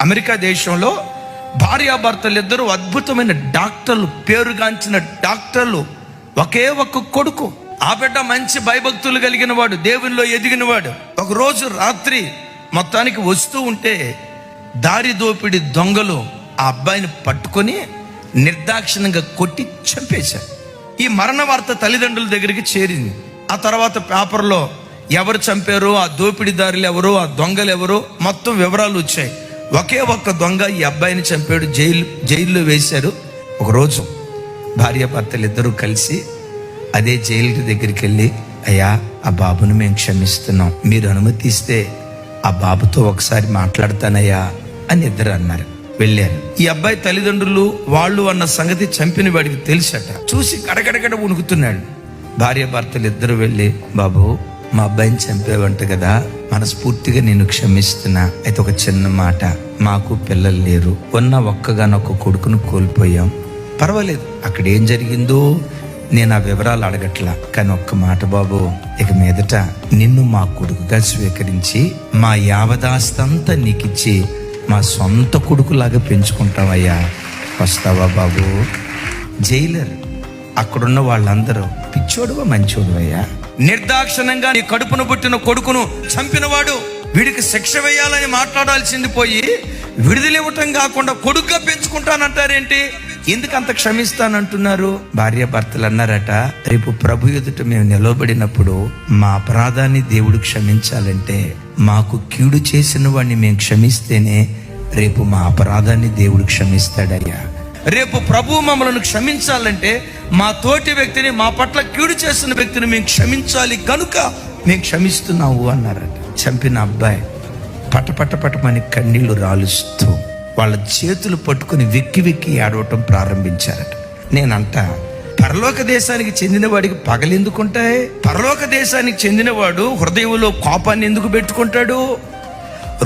America దేశంలో భార్యాభర్తలు ఇద్దరు అద్భుతమైన డాక్టర్లు, పేరుగాంచిన డాక్టర్లు. ఒకే ఒక్క కొడుకు. ఆ బిడ్డ మంచి భయభక్తులు కలిగిన వాడు, దేవునిలో ఎదిగిన వాడు. ఒకరోజు రాత్రి మొత్తానికి వస్తూ ఉంటే దారి దోపిడి దొంగలు ఆ అబ్బాయిని పట్టుకొని నిర్దాక్షిణ్యంగా కొట్టి చంపేశారు. ఈ మరణ వార్త తల్లిదండ్రుల దగ్గరికి చేరింది. ఆ తర్వాత పేపర్లో ఎవరు చంపారో, ఆ దోపిడీదారులు ఎవరో, ఆ దొంగలు ఎవరో మొత్తం వివరాలు వచ్చాయి. ఒకే ఒక్క దొంగ ఈ అబ్బాయిని చంపాడు, జైల్లో వేశారు. ఒకరోజు భార్యాభర్తలు ఇద్దరూ కలిసి అదే జైలు దగ్గరికి వెళ్ళి, అయ్యా ఆ బాబును మేము క్షమిస్తున్నాం, మీరు అనుమతిస్తే ఆ బాబుతో ఒకసారి మాట్లాడతానయ్యా అని ఇద్దరు అన్నారు. వెళ్ళారు. ఈ అబ్బాయి తల్లిదండ్రులు వాళ్ళు అన్న సంగతి చంపిన వాడికి తెలుసట. చూసి కడకడకడ ఉణుకుతున్నాడు. భార్యాభర్తలు ఇద్దరు వెళ్ళి, బాబు మా అబ్బాయిని చంపేవంట కదా, మనస్ఫూర్తిగా నేను క్షమిస్తున్నా. అయితే ఒక చిన్న మాట, మాకు పిల్లలు లేరు, ఉన్న ఒక్కగానొక్క కొడుకును కోల్పోయాం, పర్వాలేదు, అక్కడ ఏం జరిగిందో నేను ఆ వివరాలు అడగట్లా, కానీ ఒక్క మాట బాబు, ఇక మీదట నిన్ను మా కొడుకుగా స్వీకరించి మా యావదాస్తంతా నీకిచ్చి మా సొంత కొడుకులాగా పెంచుకుంటామయ్యా, వస్తావా బాబు? జైలర్ అక్కడున్న వాళ్ళందరూ, పిచ్చోడువా మంచోడువయ్యా, నిర్దాక్షిణంగా నీ కడుపును పుట్టిన కొడుకును చంపినవాడు, వీడికి శిక్ష వేయాలని మాట్లాడాల్సింది పోయి విడుదలివ్వటం కాకుండా కొడుకుగా పెంచుకుంటానంటారేంటి? ఎందుకు అంత క్షమిస్తానంటున్నారు? భార్యాభర్తలు అన్నారట, రేపు ప్రభు ఎదుట మేము నిలవబడినప్పుడు మా అపరాధాన్ని దేవుడు క్షమించాలంటే మాకు కీడు చేసిన వాడిని మేము క్షమిస్తేనే రేపు మా అపరాధాన్ని దేవుడు క్షమిస్తాడయ్యా. రేపు ప్రభు మమ్మల్ని క్షమించాలంటే మా తోటి వ్యక్తిని, మా పట్ల కీడు చేసిన వ్యక్తిని మేము క్షమించాలి కనుక మేము క్షమిస్తున్నావు అన్నారట. చంపిన అబ్బాయి పటపటమని కన్నీళ్లు రాలుస్తూ వాళ్ళ చేతులు పట్టుకుని వెక్కి వెక్కి ఏడవటం ప్రారంభించారట. నేనంట, పరలోక దేశానికి చెందిన వాడికి పగలెందుకుంటాయి? పరలోక దేశానికి చెందినవాడు హృదయంలో కోపాన్ని ఎందుకు పెట్టుకుంటాడు?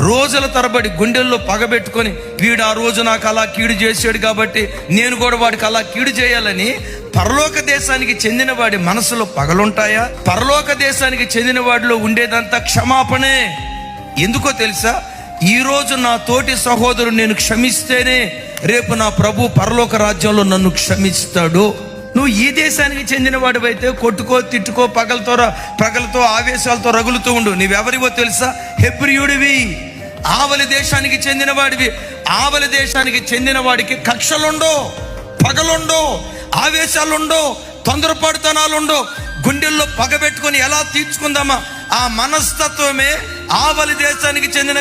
రోజుల తరబడి గుండెల్లో పగబెట్టుకొని, వీడు ఆ రోజు నాకు అలా కీడు చేసాడు కాబట్టి నేను కూడా వాడికి అలా కీడు చేయాలని పరలోక దేశానికి చెందిన వాడి మనసులో పగలుంటాయా? పరలోక దేశానికి చెందిన వాడిలో ఉండేదంతా క్షమాపణే. ఎందుకో తెలుసా? ఈ రోజు నా తోటి సహోదరుడు నేను క్షమిస్తేనే రేపు నా ప్రభు పరలోక రాజ్యంలో క్షమిస్తాడు. నువ్వు ఈ దేశానికి చెందిన వాడివైతే కొట్టుకో, తిట్టుకో, పగలతో ఆవేశాలతో రగులుతూ ఉండు. నీవెవరివో తెలుసా? హెబ్రీయుడివి, ఆవలి దేశానికి చెందిన వాడివి. ఆవలి దేశానికి చెందిన వాడికి కక్షలుండో, పగలుండో, ఆవేశాలుండో, తొందరపాటుతనాలుండో, గుండెల్లో పగబెట్టుకొని ఎలా తీర్చుకుందామా ఆ మనస్తత్వమే ఆవలి దేశానికి చెందిన